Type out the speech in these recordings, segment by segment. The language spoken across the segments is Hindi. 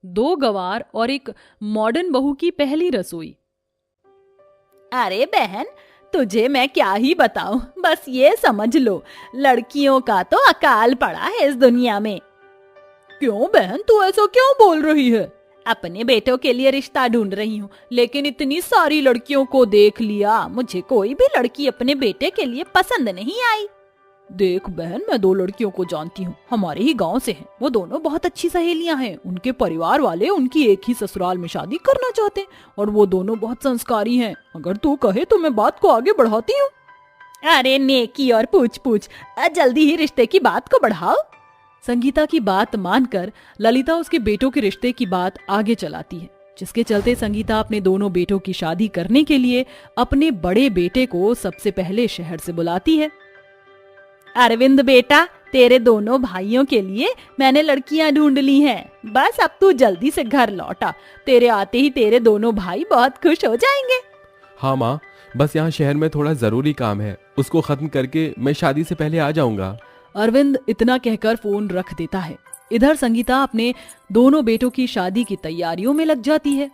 2 गवार और एक मॉडर्न बहू की पहली रसोई। अरे बहन, तुझे मैं क्या ही बताऊं, बस ये समझ लो, लड़कियों का तो अकाल पड़ा है इस दुनिया में। क्यों बहन, तू ऐसा क्यों बोल रही है? अपने बेटों के लिए रिश्ता ढूंढ रही हूँ, लेकिन इतनी सारी लड़कियों को देख लिया, मुझे कोई भी लड़की अपने बेटे के लिए पसंद नहीं आई। देख बहन, मैं 2 लड़कियों को जानती हूँ, हमारे ही गांव से हैं। वो दोनों बहुत अच्छी सहेलियां हैं। उनके परिवार वाले उनकी एक ही ससुराल में शादी करना चाहते हैं और वो दोनों बहुत संस्कारी हैं। अगर तू कहे तो मैं बात को आगे बढ़ाती हूँ। अरे नेकी और पूछ पूछ, जल्दी ही रिश्ते की बात को बढ़ाओ। संगीता की बात मानकर ललिता उसके बेटों के रिश्ते की बात आगे चलाती है, जिसके चलते संगीता अपने दोनों बेटों की शादी करने के लिए अपने बड़े बेटे को सबसे पहले शहर से बुलाती है। अरविंद बेटा, तेरे दोनों भाइयों के लिए मैंने लड़कियां ढूंढ ली हैं। बस अब तू जल्दी से घर लौटा, तेरे आते ही तेरे दोनों भाई बहुत खुश हो जाएंगे। हाँ माँ, बस यहाँ शहर में थोड़ा जरूरी काम है, उसको खत्म करके मैं शादी से पहले आ जाऊंगा। अरविंद इतना कहकर फोन रख देता है। इधर संगीता अपने दोनों बेटों की शादी की तैयारियों में लग जाती है।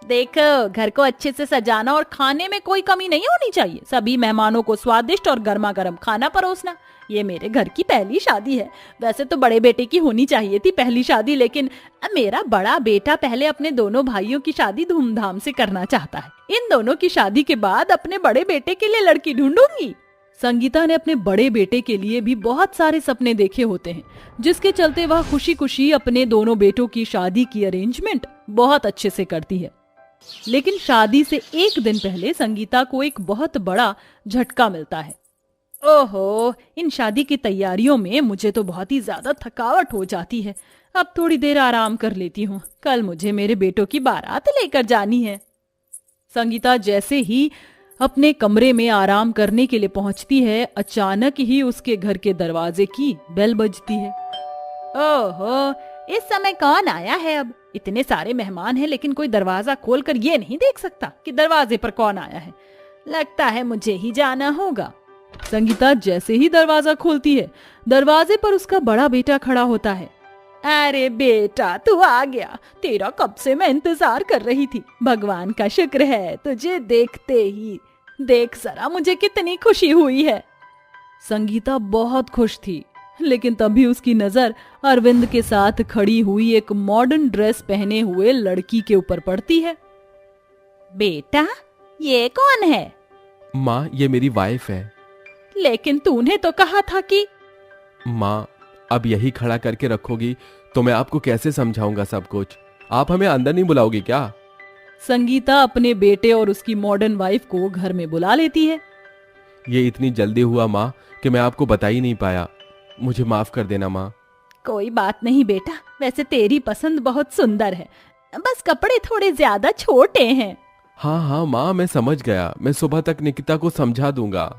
देख, घर को अच्छे से सजाना और खाने में कोई कमी नहीं होनी चाहिए। सभी मेहमानों को स्वादिष्ट और गर्मा गर्म खाना परोसना। ये मेरे घर की पहली शादी है। वैसे तो बड़े बेटे की होनी चाहिए थी पहली शादी, लेकिन मेरा बड़ा बेटा पहले अपने दोनों भाइयों की शादी धूमधाम से करना चाहता है। इन दोनों की शादी के बाद अपने बड़े बेटे के लिए लड़की ढूंढूंगी। संगीता ने अपने बड़े बेटे के लिए भी बहुत सारे सपने देखे होते हैं, जिसके चलते वह खुशी खुशी अपने दोनों बेटों की शादी की अरेंजमेंट बहुत अच्छे से करती है। लेकिन शादी से एक दिन पहले संगीता को एक बहुत बड़ा झटका मिलता है। ओहो, इन शादी की तैयारियों में मुझे तो बहुत ही ज्यादा थकावट हो जाती है। अब थोड़ी देर आराम कर लेती हूँ, कल मुझे मेरे बेटों की बारात लेकर जानी है। संगीता जैसे ही अपने कमरे में आराम करने के लिए पहुंचती है, अचानक ही उसके घर के दरवाजे की बेल बजती है। ओहो, इस समय कौन आया है? अब इतने सारे मेहमान हैं, लेकिन कोई दरवाजा खोलकर ये नहीं देख सकता कि दरवाजे पर कौन आया है। लगता है मुझे ही जाना होगा। संगीता जैसे ही दरवाजा खोलती है, दरवाजे पर उसका बड़ा बेटा खड़ा होता है। अरे बेटा, तू आ गया। तेरा कब से मैं इंतजार कर रही थी। भगवान का शुक्र है, तुझे देखते ही देख जरा मुझे कितनी खुशी हुई है। संगीता बहुत खुश थी, लेकिन तभी उसकी नजर अरविंद के साथ खड़ी हुई एक मॉडर्न ड्रेस पहने हुए लड़की के ऊपर पड़ती है। बेटा, ये कौन है? माँ, ये मेरी वाइफ है। लेकिन तूने तो कहा था कि... माँ, अब यही खड़ा करके रखोगी तो मैं आपको कैसे समझाऊंगा सब कुछ? आप हमें अंदर नहीं बुलाओगी क्या? संगीता अपने बेटे और उसकी मॉडर्न वाइफ को घर में बुला लेती है। ये इतनी जल्दी हुआ माँ कि मैं आपको बता ही नहीं पाया। मुझे माफ कर देना माँ। कोई बात नहीं बेटा, वैसे तेरी पसंद बहुत सुंदर है, बस कपड़े थोड़े ज्यादा छोटे हैं। हाँ हाँ माँ, मैं समझ गया। मैं सुबह तक निकिता को समझा दूंगा।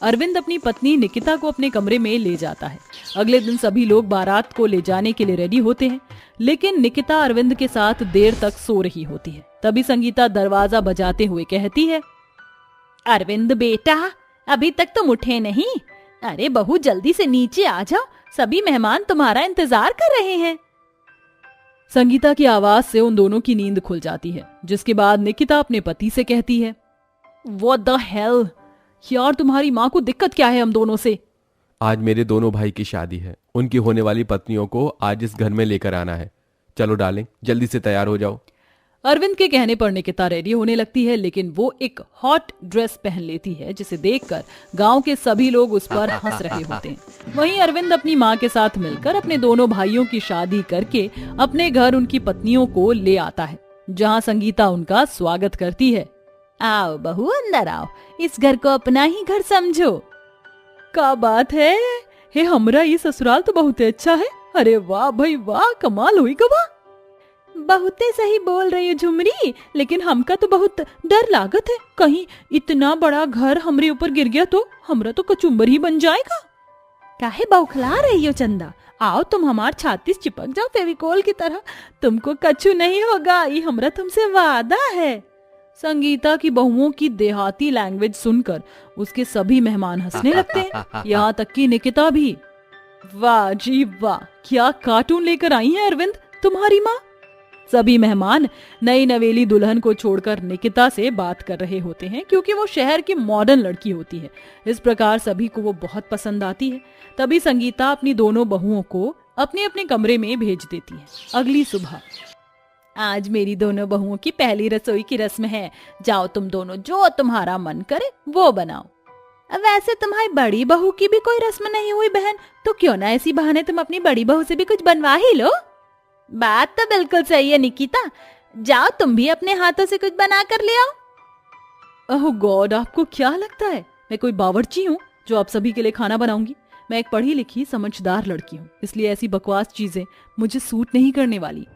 अरविंद अपनी पत्नी निकिता को अपने कमरे में ले जाता है। अगले दिन सभी लोग बारात को ले जाने के लिए रेडी होते हैं, लेकिन निकिता अरविंद के साथ देर तक सो रही होती है। तभी संगीता दरवाजा बजाते हुए कहती है, अरविंद बेटा, अभी तक तुम उठे नहीं? अरे बहू, जल्दी से नीचे आ जाओ, सभी मेहमान तुम्हारा इंतजार कर रहे हैं। संगीता की आवाज से उन दोनों की नींद खुल जाती है, जिसके बाद निकिता अपने पति से कहती है, व्हाट द हेल यार, तुम्हारी माँ को दिक्कत क्या है हम दोनों से? आज मेरे दोनों भाई की शादी है। उनकी होने वाली पत्नियों को आज इस घर में लेकर आना है। चलो डार्लिंग, जल्दी से तैयार हो जाओ। अरविंद के कहने पर निकिता रेडी होने लगती है, लेकिन वो एक हॉट ड्रेस पहन लेती है, जिसे देखकर गांव के सभी लोग उस पर हंस रहे होते हैं। वहीं अरविंद अपनी माँ के साथ मिलकर अपने दोनों भाइयों की शादी करके अपने घर उनकी पत्नियों को ले आता है, जहाँ संगीता उनका स्वागत करती है। आओ बहू, अंदर आओ, इस घर को अपना ही घर समझो। क्या बात है, हे हमरा ये ससुराल तो बहुत अच्छा है। अरे वाह भाई वाह, कमाल हुई गवा। बहुते सही बोल रही हो झुमरी, लेकिन हमका तो बहुत डर लागत है, कहीं इतना बड़ा घर हमरे ऊपर गिर गया तो हमरा तो कचुम्बर ही बन जाएगा। काहे बौखला रही हो चंदा? आओ, तुम हमार छाती से चिपक जाओ फेविकोल की तरह, तुमको कछु नहीं होगा, ये हमरा तुमसे वादा है। संगीता की बहुओं की देहाती लैंग्वेज सुनकर उसके सभी मेहमान हंसने लगते हैं, यहाँ तक कि निकिता भी। वाह जी वाह, क्या कार्टून लेकर आई है अरविंद तुम्हारी माँ। सभी मेहमान नई नवेली दुल्हन को छोड़कर निकिता से बात कर रहे होते हैं क्योंकि वो शहर की मॉडर्न लड़की होती है। इस प्रकार सभी को वो बहुत पसंद आती है। तभी संगीता अपनी दोनों बहुओं को अपने अपने कमरे में भेज देती है। अगली सुबह, आज मेरी दोनों बहुओं की पहली रसोई की रस्म है। जाओ तुम दोनों जो तुम्हारा मन करे वो बनाओ। वैसे तुम्हारी बड़ी बहू की भी कोई रस्म नहीं हुई बहन, तो क्यों ना ऐसी बहाने तुम अपनी बड़ी बहू से भी कुछ बनवा ही लो। बात तो बिल्कुल सही है निकिता, जाओ तुम भी अपने हाथों से कुछ बना कर ले आओ। ओह गॉड, आपको क्या लगता है मैं कोई बावर्ची हूँ जो आप सभी के लिए खाना बनाऊंगी? मैं एक पढ़ी लिखी समझदार लड़की हूँ, इसलिए ऐसी बकवास चीजें मुझे सूट नहीं करने वाली।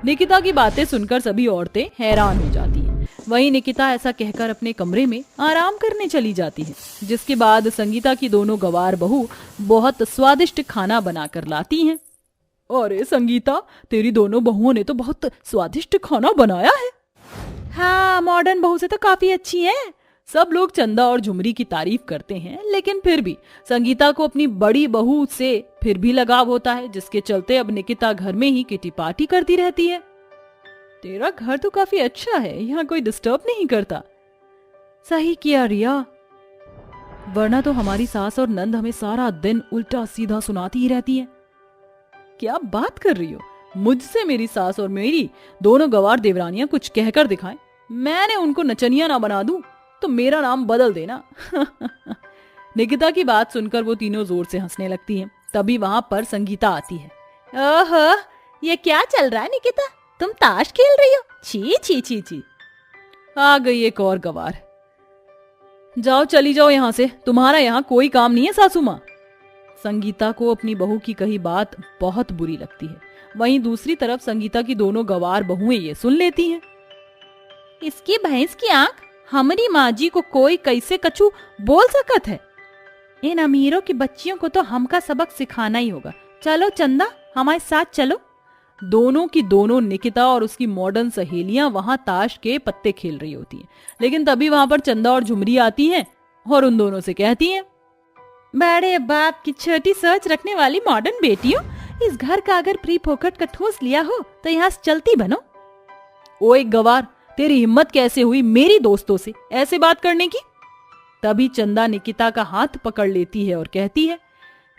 निकिता की बातें सुनकर सभी औरतें हैरान हो जाती हैं। वहीं निकिता ऐसा कहकर अपने कमरे में आराम करने चली जाती है। जिसके बाद संगीता की दोनों गवार बहू बहुत स्वादिष्ट खाना बनाकर लाती हैं। अरे संगीता, तेरी दोनों बहुओं ने तो बहुत स्वादिष्ट खाना बनाया है। हाँ, मॉडर्न बहू से तो काफी अच्छी है। सब लोग चंदा और झुमरी की तारीफ करते हैं, लेकिन फिर भी संगीता को अपनी बड़ी बहू से फिर भी लगाव होता है, जिसके चलते अब निकिता घर में ही किटी पार्टी करती रहती है। तेरा घर तो काफी अच्छा है, यहाँ कोई डिस्टर्ब नहीं करता। सही किया रिया, वरना तो हमारी सास और नंद हमें सारा दिन उल्टा सीधा सुनाती ही रहती है। क्या बात कर रही हो? मुझसे मेरी सास और मेरी दोनों गवार देवरानियां कुछ कहकर दिखाएं, मैंने उनको नचनिया ना बना दूं तो मेरा नाम बदल देना। निकिता की बात सुनकर वो तीनों जोर से हंसने लगती हैं। तभी वहां पर संगीता आती है। ओहो, ये क्या चल रहा है निकिता? तुम ताश खेल रही हो? छी छी छी छी। आ गई एक और गवार। जाओ, चली जाओ यहाँ से, तुम्हारा यहाँ कोई काम नहीं है सासू माँ। संगीता को अपनी बहू की कही बात बहुत बुरी लगती है। वहीं दूसरी तरफ संगीता की दोनों गवार बहुएं ये सुन लेती हैं। इसकी भैंस की आंख, हमारी माँ जी को कोई कैसे कछु बोल सकत है? इन अमीरों की बच्चियों को तो हमका सबक सिखाना ही होगा। चलो चंदा, हमारे साथ चलो। दोनों की दोनों निकिता और उसकी मॉडर्न सहेलियां वहां ताश के पत्ते खेल रही होती हैं। लेकिन तभी वहां पर चंदा और झुमरी आती हैं और उन दोनों से कहती हैं, बड़े बाप की छोटी सोच रखने वाली मॉडर्न बेटियों, इस घर का अगर प्री फोकट का ठूस लिया हो तो यहाँ से चलती बनो। ओ एक गवार, तेरी हिम्मत कैसे हुई मेरी दोस्तों से ऐसे बात करने की? तभी चंदा निकिता का हाथ पकड़ लेती है और कहती है,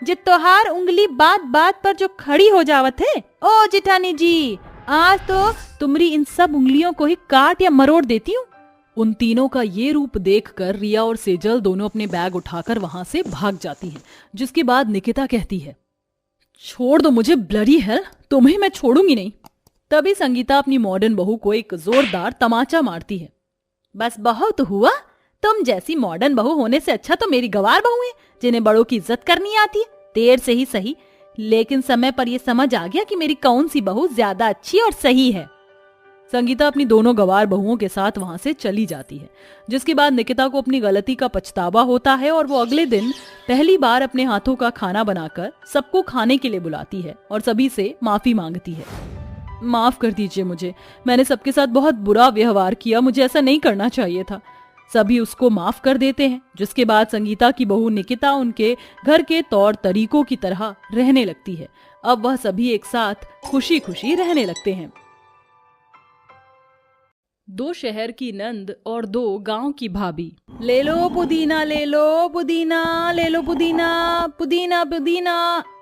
जे तोहार उंगली बात बात पर जो खड़ी हो जावत है, ओ जिठानी जी, आज तो तुमरी इन सब उंगलियों को ही काट या मरोड़ देती हूँ। उन तीनों का ये रूप देखकर रिया और सेजल दोनों अपने बैग उठाकर वहां से भाग जाती हैं। जिसके बाद निकिता कहती है, छोड़ दो मुझे ब्लडी हेल, तुम्हें मैं छोड़ूंगी नहीं। तभी संगीता अपनी मॉडर्न बहू को एक जोरदार तमाचा मारती है। बस बहुत हुआ, तुम जैसी मॉडर्न बहू होने से अच्छा तो मेरी गवार बहू है, जिन्हें बड़ों की इज्जत करनी आती है। देर से ही सही, लेकिन समय पर यह समझ आ गया कि मेरी कौन सी बहू ज्यादा अच्छी और सही है। संगीता अपनी दोनों गवार बहुओं के साथ वहां से चली जाती है। जिसके बाद निकिता को अपनी गलती का पछतावा होता है और वो अगले दिन पहली बार अपने हाथों का खाना बनाकर सबको खाने के लिए बुलाती है और सभी से माफी मांगती है। माफ कर दीजिए मुझे, मैंने सबके साथ बहुत बुरा व्यवहार किया, मुझे ऐसा नहीं करना चाहिए था। सभी उसको माफ कर देते हैं। जिसके बाद संगीता की बहू निकिता उनके घर के तौर तरीकों की तरह रहने लगती है। अब वह सभी एक साथ खुशी खुशी रहने लगते हैं। दो शहर की नंद और दो गांव की भाभी। ले लो पुदीना, ले लो पुदीना, ले लो पुदीना, पुदीना पुदीना।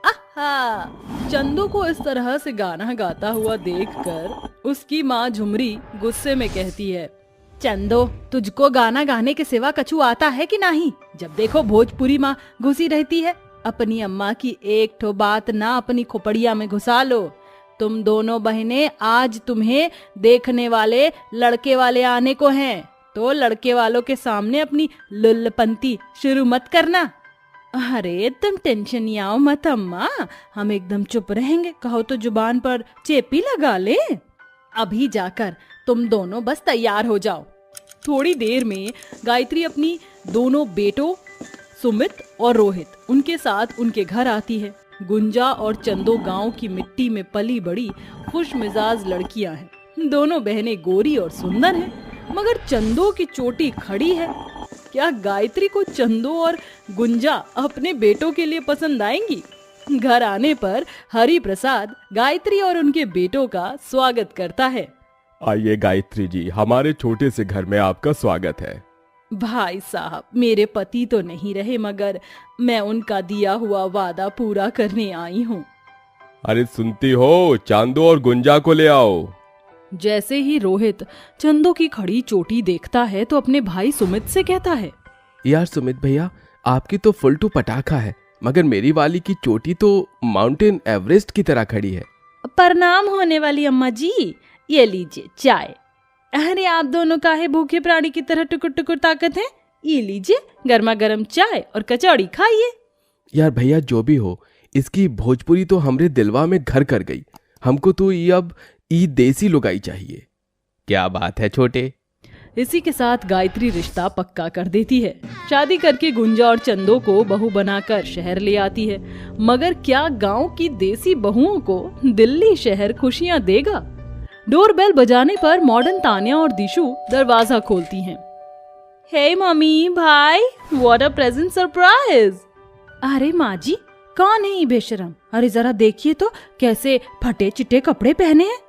आहा! चंदू को इस तरह से गाना गाता हुआ देखकर उसकी माँ झुमरी गुस्से में कहती है, चंदो, तुझको गाना गाने के सिवा कछु आता है कि नहीं? जब देखो भोजपुरी माँ घुसी रहती है। अपनी अम्मा की एक ठो बात ना अपनी खोपड़िया में घुसा लो। तुम दोनों बहनें, आज तुम्हें देखने वाले लड़के वाले आने को हैं, तो लड़के वालों के सामने अपनी लुल्लपंती शुरू मत करना। अरे तुम टेंशन आओ मत अम्मा, हम एकदम चुप रहेंगे। कहो तो जुबान पर चेपी लगा ले। अभी जाकर तुम दोनों बस तैयार हो जाओ। थोड़ी देर में गायत्री अपनी दोनों बेटों सुमित और रोहित उनके साथ उनके घर आती है। गुंजा और चंदो गांव की मिट्टी में पली बड़ी खुश मिजाज लड़कियां हैं। दोनों बहनें गोरी और सुंदर हैं, मगर चंदो की चोटी खड़ी है। क्या गायत्री को चंदो और गुंजा अपने बेटों के लिए पसंद आएंगी? घर आने पर हरि प्रसाद गायत्री और उनके बेटों का स्वागत करता है। आइए गायत्री जी, हमारे छोटे से घर में आपका स्वागत है। भाई साहब, मेरे पति तो नहीं रहे मगर मैं उनका दिया हुआ वादा पूरा करने आई हूँ। अरे सुनती हो, चांदो और गुंजा को ले आओ। जैसे ही रोहित चंदो की खड़ी चोटी देखता है तो अपने भाई सुमित से कहता है, यार सुमित भैया, आपकी तो फुल टू पटाखा है, मगर मेरी वाली की चोटी तो माउंटेन एवरेस्ट की तरह खड़ी है। प्रणाम होने वाली अम्मा जी, ये लीजिए चाय। अरे आप दोनों काहे भूखे प्राणी की तरह टुकुर टुकुर ताकत हैं? ये लीजिए गर्मा गर्म चाय और कचौड़ी खाइए। यार भैया, जो भी हो, इसकी भोजपुरी तो हमरे दिलवा में घर कर गई। हमको तो ये अब देसी लुगाई चाहिए। क्या बात है छोटे। इसी के साथ गायत्री रिश्ता पक्का कर देती है। शादी करके गुंजा और चंदो को बहू बनाकर शहर ले आती है। मगर क्या गांव की देसी बहुओं को दिल्ली शहर खुशियां देगा? डोरबेल बजाने पर मॉडर्न तान्या और दिशु दरवाजा खोलती हैं। हे मम्मी, भाई, व्हाट अ प्रेजेंट सरप्राइज। अरे माँ जी, कौन है ये बेशरम? अरे जरा देखिए तो कैसे फटे चिट्टे कपड़े पहने हैं।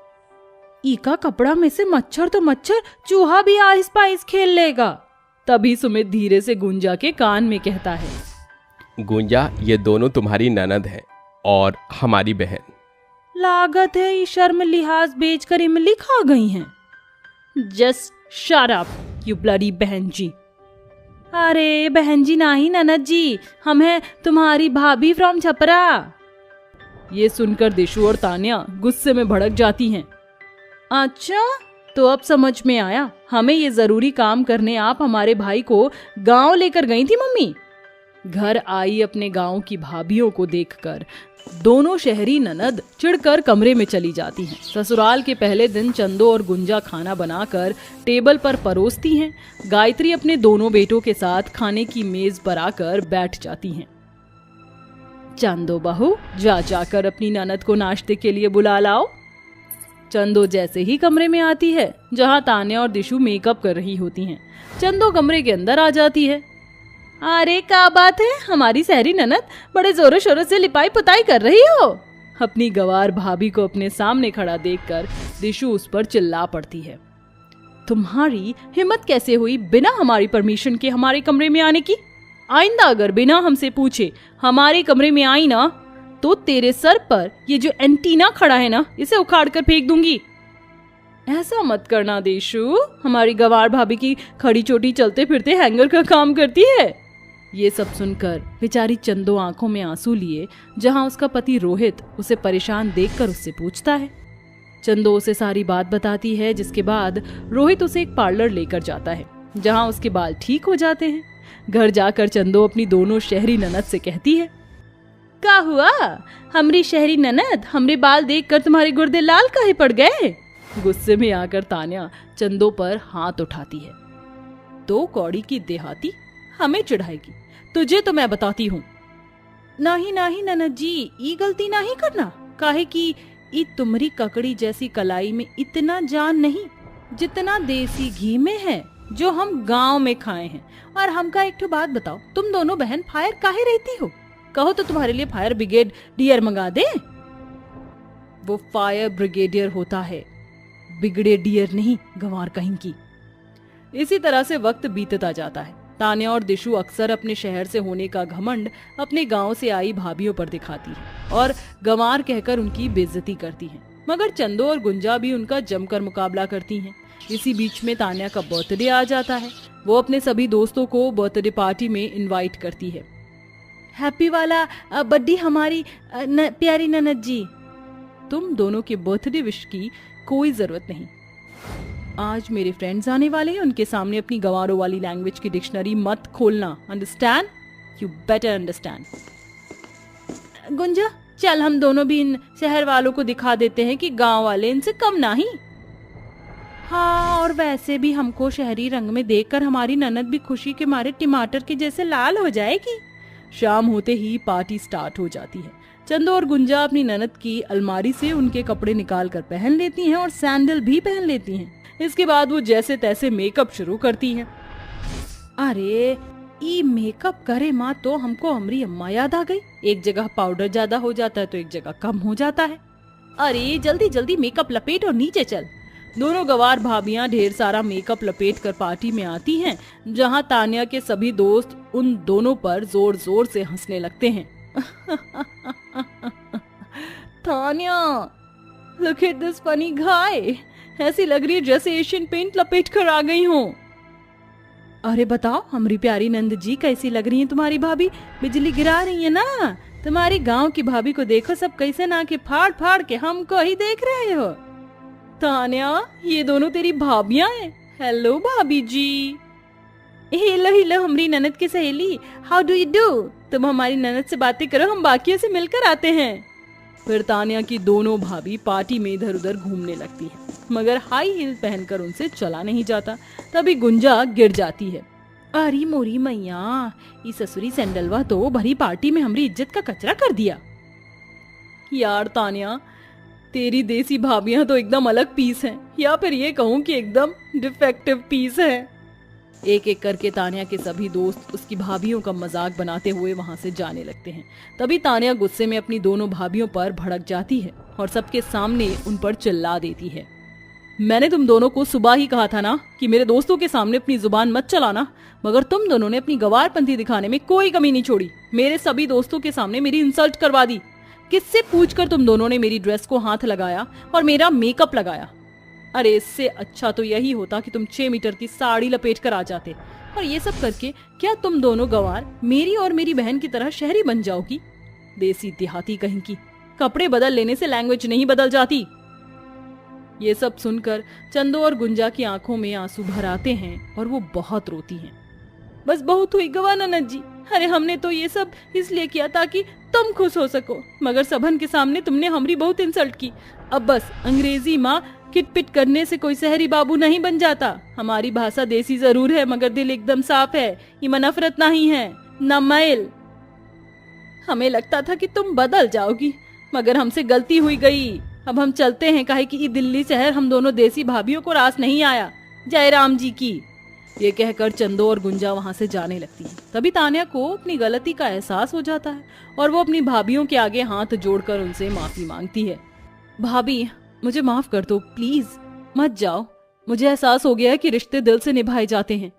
इका कपड़ा में से मच्छर तो मच्छर, चूहा भी आहिस पाहिस खेल लेगा। तभी सुमित धीरे से गुंजा के कान में कहता है, गुंजा, ये दोनों तुम्हारी ननद है और हमारी बहन। लागत है ये शर्म लिहाज बेचकर इमली खा गई हैं। Just shut up you bloody बहन जी। अरे बहन जी नहीं ननद जी, हम हैं तुम्हारी भाभी फ्रॉम छपरा। ये सुनकर दिशु और तान्या गुस्से में भड़क जाती हैं। अच्छा, तो अब समझ में आया, हमें ये जरूरी काम करने आप हमारे भाई को गांव लेकर गई थी मम्मी। घर आई अपने गांव की भाभियों को देखकर दोनों शहरी ननद चिढ़कर कमरे में चली जाती हैं। ससुराल के पहले दिन चंदो और गुंजा खाना बनाकर टेबल पर परोसती हैं। गायत्री अपने दोनों बेटों के साथ खाने की मेज पर आकर बैठ जाती हैं। चंदो बहू, जाकर अपनी ननद को नाश्ते के लिए बुला लाओ। चंदो जैसे ही कमरे में आती है जहां तान्या और दिशु मेकअप कर रही होती हैं, चंदो कमरे के अंदर आ जाती है। अरे क्या बात है, हमारी सहरी ननद बड़े जोरों शोरों से लिपाई पुताई कर रही हो। अपनी गवार भाभी को अपने सामने खड़ा देखकर दिशु उस पर चिल्ला पड़ती है। तुम्हारी हिम्मत कैसे हुई बिना हमारी परमिशन के हमारे कमरे में आने की? आइंदा अगर बिना हमसे पूछे हमारे कमरे में आई ना, तो तेरे सर पर ये जो एंटीना खड़ा है ना, इसे उखाड़ कर फेंक दूंगी। ऐसा मत करना दिशु, हमारी गवार भाभी की खड़ी चोटी चलते फिरते हैंगर का काम करती है। ये सब सुनकर बेचारी चंदो आंखों में आंसू लिए जहां उसका पति रोहित उसे परेशान देखकर उससे पूछता है। चंदो उसे सारी बात बताती है, जिसके बाद रोहित उसे एक पार्लर लेकर जाता है जहां उसके बाल ठीक हो जाते हैं। घर जाकर चंदो अपनी दोनों शहरी ननद से कहती है, क्या हुआ हमरी शहरी ननद, हमरे बाल देखकर तुम्हारे गुर्दे लाल काहे पड़ गए? गुस्से में आकर तान्या चंदो पर हाथ उठाती है। तो कौड़ी की देहाती हमें चिढ़ाएगी, तुझे तो मैं बताती हूँ। नहीं नहीं ननद जी, ये गलती नहीं करना। काहे कि ई तुमरी ककड़ी जैसी कलाई में इतना जान नहीं जितना देसी घी में है, जो हम गांव में खाए हैं। और हमका एक ठो बात बताओ, तुम दोनों बहन फायर काहे रहती हो? कहो तो तुम्हारे लिए फायर ब्रिगेड डियर मंगा दे। वो फायर ब्रिगेडियर होता है, बिगड़े डियर नहीं, गंवार कहीं की। इसी तरह से वक्त बीतता जाता है। तान्या और दिशु अक्सर अपने शहर से होने का घमंड अपने गांव से आई भाभियों पर दिखाती है और गंवार कहकर उनकी बेइज्जती करती हैं। मगर चंदो और गुंजा भी उनका जमकर मुकाबला करती हैं। इसी बीच में तान्या का बर्थडे आ जाता है। वो अपने सभी दोस्तों को बर्थडे पार्टी में इनवाइट करती है। हैप्पी वाला बर्थडे हमारी प्यारी ननद जी। तुम दोनों के बर्थडे विश की कोई जरूरत नहीं। आज मेरे फ्रेंड्स आने वाले हैं, उनके सामने अपनी गंवारों वाली लैंग्वेज की डिक्शनरी मत खोलना। Understand? You better understand. Gunja, चल हम दोनों भी इन शहर वालों को दिखा देते हैं कि गांव वाले इनसे कम नहीं। हाँ, और वैसे भी हमको शहरी रंग में देखकर हमारी ननद भी खुशी के मारे टमाटर के जैसे लाल हो जाएगी। शाम होते ही पार्टी स्टार्ट हो जाती है। चंदो और गुंजा अपनी ननद की अलमारी से उनके कपड़े निकाल कर पहन लेती हैं और सैंडल भी पहन लेती हैं। इसके बाद वो जैसे तैसे मेकअप शुरू करती हैं। अरे ई मेकअप करे माँ तो हमको हमारी अम्मा याद आ गई। एक जगह पाउडर ज्यादा हो जाता है तो एक जगह कम हो जाता है। अरे जल्दी जल्दी मेकअप लपेट और नीचे चल। दोनों गवार भाभियां ढेर सारा मेकअप लपेट कर पार्टी में आती हैं, जहां तान्या के सभी दोस्त उन दोनों पर जोर जोर से हंसने लगते हैं। Tanya, look at this funny guy, ऐसी लग रही है जैसे एशियन पेंट लपेट कर आ गई हूँ। अरे बताओ हमारी प्यारी नंद जी, कैसी लग रही है तुम्हारी भाभी? बिजली गिरा रही है ना। तुम्हारी गांव की भाभी को देखो, सब कैसे ना के फाड़ फाड़ के हमको ही देख रहे हो। तान्या, ये दोनों तेरी भाभियां हैं। हेलो भाभी जी। हेलो हेलो हमारी ननद की सहेली, हाउ डू यू डू? तुम हमारी ननद से बातें करो, हम बाकियों से मिलकर आते हैं। फिर तान्या की दोनों भाभी पार्टी में इधर उधर घूमने लगती है, मगर हाई हील पहनकर उनसे चला नहीं जाता। तभी गुंजा गिर जाती है। अरे मोरी मैया, ये ससुरी सैंडलवा तो भरी पार्टी में हमारी इज्जत का कचरा कर दिया। यार तान्या, तेरी देसी भाभियां तो एकदम अलग पीस हैं, या फिर ये कहूँ कि एकदम डिफेक्टिव पीस है। एक एक करके तान्या के सभी दोस्त उसकी भाभियों का मजाक बनाते हुए वहां से जाने लगते हैं। तभी तान्या गुस्से में अपनी दोनों भाभियों पर भड़क जाती है और सबके सामने उन पर चिल्ला देती है, मैंने तुम दोनों को सुबह ही कहा था ना कि मेरे दोस्तों के सामने अपनी जुबान मत चलाना, मगर तुम दोनों ने अपनी गवारपंथी दिखाने में कोई कमी नहीं छोड़ी। मेरे सभी दोस्तों के सामने मेरी इंसल्ट करवा दी। किससे पूछकर तुम दोनों ने मेरी ड्रेस को हाथ लगाया और मेरा मेकअप लगाया? अरे इससे अच्छा तो यही होता कि तुम 6 मीटर की साड़ी लपेट कर आ जाते। और ये सब करके क्या तुम दोनों गवार मेरी और मेरी बहन की तरह शहरी बन जाओगी? देसी देहाती कहीं की, कपड़े बदल लेने से लैंग्वेज नहीं बदल जाती। ये सब सुनकर चंदो और गुंजा की आंखों में आंसू भर आते हैं और वो बहुत रोती हैं। बस बहुत हुई गवा ननद जी, अरे हमने तो ये सब इसलिए किया ताकि तुम खुश हो सको, मगर सबन के सामने तुमने हमारी बहुत इंसल्ट की। अब बस अंग्रेजी माँ किटपिट करने से कोई शहरी बाबू नहीं बन जाता। हमारी भाषा देसी जरूर है, मगर दिल एकदम साफ है। ये नफरत नहीं है, न मैल। हमें लगता था कि तुम बदल जाओगी, मगर हमसे गलती हुई गई। अब हम चलते हैं, काहे कि दिल्ली शहर हम दोनों देसी भाभियों को रास नहीं आया। जय राम जी की। ये कहकर चंदो और गुंजा वहां से जाने लगती है। तभी तान्या को अपनी गलती का एहसास हो जाता है और वो अपनी भाभियों के आगे हाथ जोड़कर उनसे माफी मांगती है। भाभी, मुझे माफ कर दो प्लीज, मत जाओ। मुझे एहसास हो गया है कि रिश्ते दिल से निभाए जाते हैं।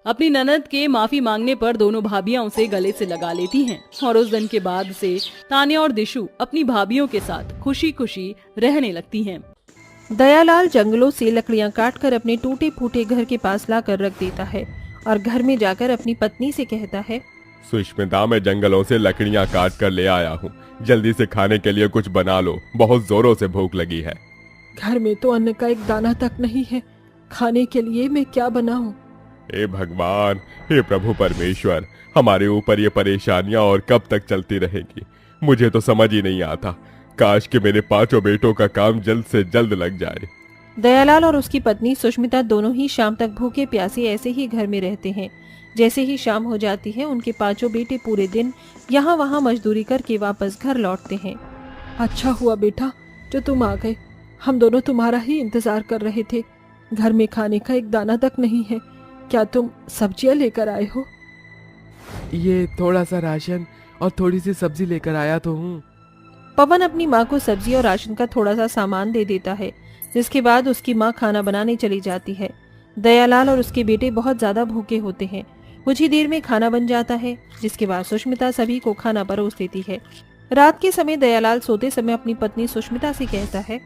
अपनी ननद के माफी मांगने पर दोनों भाभियां उसे गले से लगा लेती हैं और उस दिन के बाद से तान्या और दिशु अपनी भाभियों के साथ खुशी खुशी रहने लगती हैं। दयालाल जंगलों से लकड़ियां काटकर अपने टूटे फूटे घर के पास लाकर रख देता है और घर में जाकर अपनी पत्नी से कहता है, सुष्मिता, मैं जंगलों से लकड़ियां काट कर ले आया हूँ, जल्दी से खाने के लिए कुछ बना लो, बहुत जोरों से भूख लगी है। घर में तो अन्न का एक दाना तक नहीं है, खाने के लिए मैं क्या बनाऊं? हे भगवान, हे प्रभु परमेश्वर, हमारे ऊपर ये परेशानियां और कब तक चलती रहेगी? मुझे तो समझ ही नहीं आता। काश कि मेरे 5 बेटों का काम जल्द से जल्द लग जाए। दयालाल और उसकी पत्नी सुष्मिता दोनों ही शाम तक भूखे प्यासे ऐसे ही घर में रहते हैं। जैसे ही शाम हो जाती है, उनके 5 बेटे पूरे दिन यहाँ वहाँ मजदूरी करके वापस घर लौटते हैं। अच्छा हुआ बेटा जो तुम आ गए, हम दोनों तुम्हारा ही इंतजार कर रहे थे। घर में खाने का एक दाना तक नहीं है, क्या तुम सब्जियां लेकर आए हो? ये थोड़ा सा राशन और थोड़ी सी सब्जी लेकर आया तो हूँ। पवन अपनी माँ को सब्जी और राशन का थोड़ा सा सामान दे देता है, जिसके बाद उसकी माँ खाना बनाने चली जाती है। दयालाल और उसके बेटे बहुत ज्यादा भूखे होते हैं। कुछ ही देर में खाना बन जाता है, जिसके बाद सुष्मिता सभी को खाना परोस देती है। रात के समय दयालाल सोते समय अपनी पत्नी सुष्मिता से कहता है,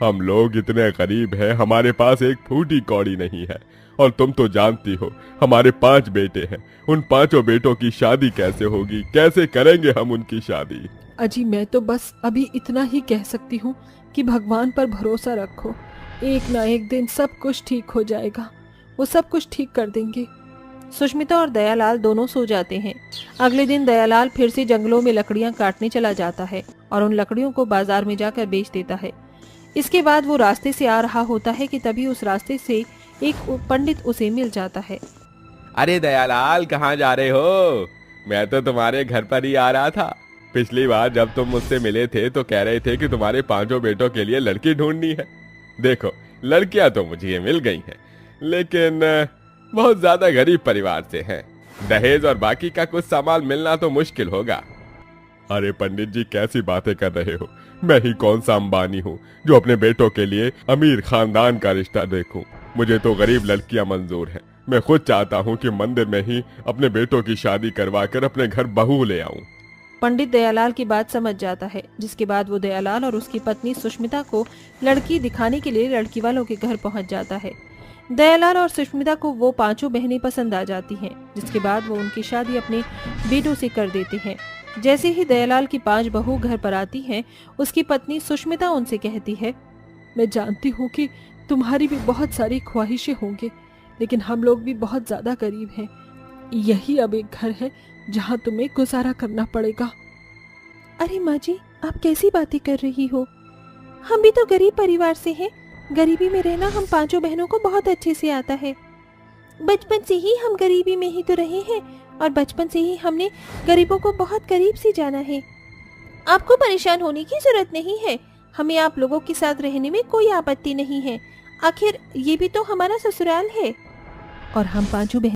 हम लोग इतने गरीब हैं, हमारे पास एक फूटी कौड़ी नहीं है, और तुम तो जानती हो हमारे 5 बेटे हैं। उन 5 बेटों की शादी कैसे होगी? कैसे करेंगे हम उनकी शादी? अजी मैं तो बस अभी इतना ही कह सकती हूँ कि भगवान पर भरोसा रखो, एक ना एक दिन सब कुछ ठीक हो जाएगा, वो सब कुछ ठीक कर देंगे। सुष्मिता और दयालाल दोनों सो जाते हैं। अगले दिन दयालाल फिर से जंगलों में लकड़ियां काटने चला जाता है और उन लकड़ियों को बाजार में जाकर बेच देता है। इसके बाद वो रास्ते से आ रहा होता है कि तभी उस रास्ते से एक पंडित उसे मिल जाता है। अरे दयालाल, कहाँ जा रहे हो? मैं तो तुम्हारे घर पर ही आ रहा था। पिछली बार जब तुम मुझसे मिले थे तो कह रहे थे कि तुम्हारे 5 बेटों के लिए लड़की ढूंढनी है। देखो, लड़कियां तो मुझे मिल गई हैं, लेकिन बहुत ज्यादा गरीब परिवार से हैं। दहेज और बाकी का कुछ सामान मिलना तो मुश्किल होगा। अरे पंडित जी, कैसी बातें कर रहे हो? मैं ही कौन सा अंबानी हूँ जो अपने बेटों के लिए अमीर खानदान का रिश्ता देखूं? मुझे तो गरीब लड़कियां मंजूर हैं। मैं खुद चाहता हूँ कि मंदिर में ही अपने बेटों की शादी करवा कर अपने घर बहू ले आऊं। पंडित दयालाल की बात समझ जाता है, जिसके बाद वो दयालाल और उसकी पत्नी सुष्मिता को लड़की दिखाने के लिए लड़की वालों के घर पहुंच जाता है। दयालाल और सुष्मिता को वो पांचों बहनें पसंद आ जाती हैं, जिसके बाद वो उनकी शादी अपने बेटों से कर देते हैं। जैसे ही दयालाल की 5 बहू घर पर आती हैं, उसकी पत्नी सुष्मिता उनसे कहती है, मैं जानती हूँ कि तुम्हारी भी बहुत सारी ख्वाहिशें होंगी, लेकिन हम लोग भी बहुत ज्यादा गरीब हैं। यही अब एक घर है जहाँ तुम्हें गुजारा करना पड़ेगा। अरे माँ जी, आप कैसी बातें कर रही हो? हम भी तो गरीब परिवार से हैं। गरीबी में रहना हम पांचों बहनों को बहुत अच्छे से आता है। बचपन से ही हम गरीबी में ही तो रहे हैं और बचपन से ही हमने गरीबों को बहुत करीब से जाना है। आपको परेशान होने की जरूरत नहीं है। हमें आप लोगों के साथ रहने में कोई आपत्ति नहीं है। आखिर ये भी तो हमारा ससुराल है। और हम पांचों बहन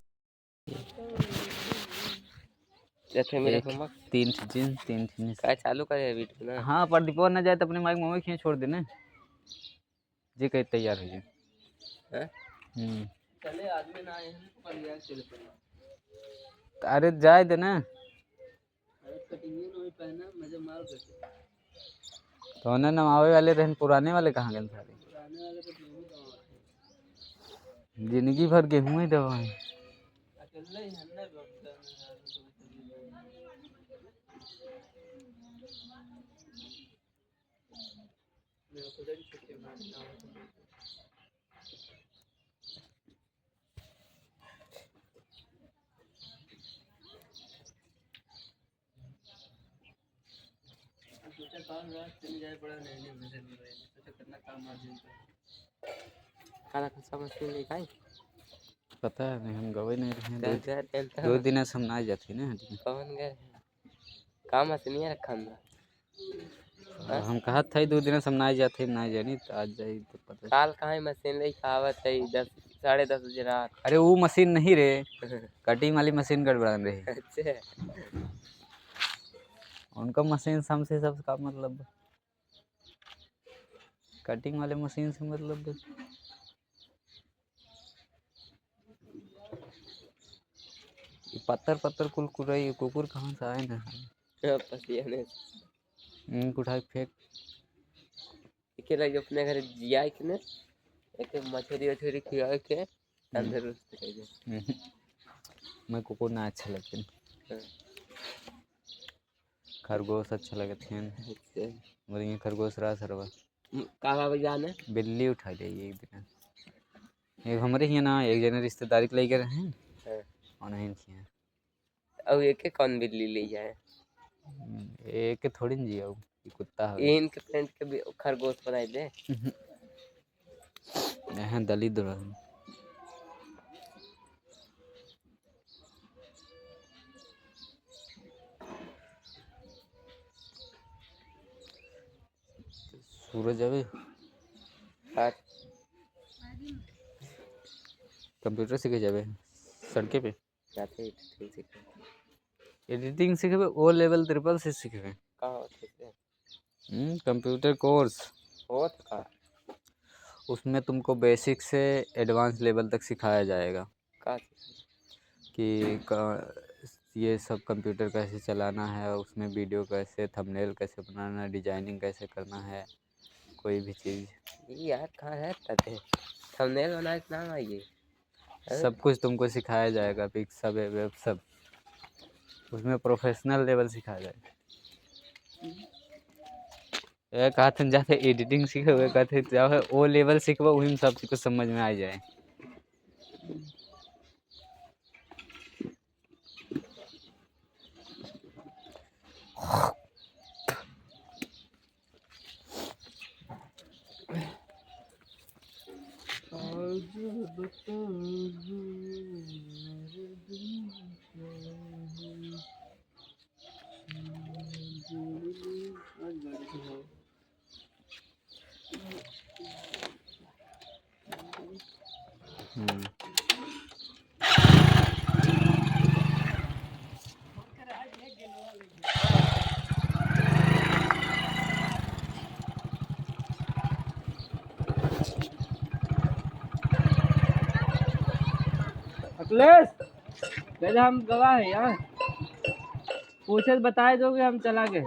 तीन चीज काय चालू करे वीडियो ना। हाँ, पर दीपो न जाए तो अपने माइक मम्मी खींच छोड़ देने जी, कहीं तैयार हो जाए। चले आदमी ना आए हैं पर यार चले पड़े। अरे जाए दे ना, अरे कटिंग नहीं पहना मजे मार देते। तो उन्हें नवावे वाले रहन, पुराने वाले कहाँ गए सारे? पुराने वाले तो गेहूं दवा जिंदगी भर गेहूं ही दवा है। अकेले ही हन्ने बहुत मेरे को देख के मारना सोचा काम रात चली जाए बड़ा नहीं मुझे नहीं रही सोचा करना काम आज काला समझ नहीं खाई पता है नहीं, हम गए नहीं रहे चलता 2 दिन से हम ना जाते ना। कौन गए काम से नहीं रखा हम कहा था 2 दिन से हम ना जाते, ना जानी तो आज जाए तो पता। काल कहाँ मशीन ले आवत है 10 10:30 बजे रात। अरे वो मशीन नहीं रे, कटिंग वाली मशीन गड़बड़ान रही। अच्छा उनका मशीन हमसे सबका मतलब, कटिंग वाले मशीन से मतलब पत्थर कुरकुराई कुकुर कहाँ से आए ना पसियाने इनको उठा के फेंक। अकेला जो अपने घर जिया के ने एक मछली खिया के तंदुरुस्त कर दे। मैं कुकुर ना अच्छा लगते, खरगोश अच्छा लगते हैं। और ये खरगोश रहा सरवा का जाने बिल्ली उठा ली एक दिन। एक हमारे यहाँ ना एक जने रिश्तेदारी के लेके रहे हैं और नहीं किया। अब एक कौन बिल्ली ले जाए एक थोड़ी न जिया कुत्ता है। इनके फ्रेंड के भी खरगोश बनाए दे यहाँ दलित रहे। सूरज अबे कंप्यूटर सीखे जाबे सड़के पे जाते एडिटिंग सीखे ओ लेवल 666 सीखे कहाँ होते थे कंप्यूटर कोर्स हो का उसमें तुमको बेसिक से एडवांस लेवल तक सिखाया जाएगा का कि ये सब कंप्यूटर कैसे चलाना है, उसमें वीडियो कैसे, थंबनेल कैसे बनाना है, डिजाइनिंग कैसे करना है, कोई भी चीज़। ये यार कहाँ है तते थंबनेल बनाने के नाम आइए सब कुछ तुमको सिखाया जाएगा, पिक्सल वेब सब उसमें प्रोफेशनल लेवल सिखाया जाएगा। ये कहते हैं जाते एडिटिंग सीखे हुए कहते जाओ वो लेवल सीखो वही में सब कुछ समझ में आ जाए। अखिलेश, पहले हम गवाह है यार, पूछे तो बताए दोगे हम चला गए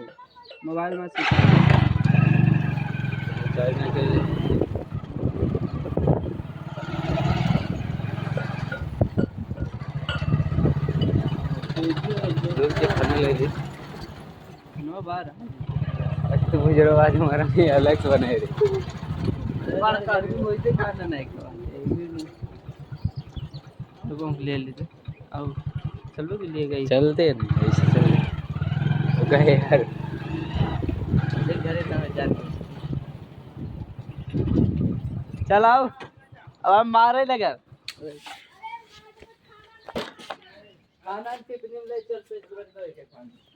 मोबाइल में नो बार तो मुझे आवाज हमारा नहीं अलग बने रे होते खाना नहीं तो ले लेते अब चलो कि ले गई चलते नहीं ऐसे चलते गए यार घरे जाने चल आओ अब हम मारे लगे खाना कितने ले चल पे तुरंत के खाना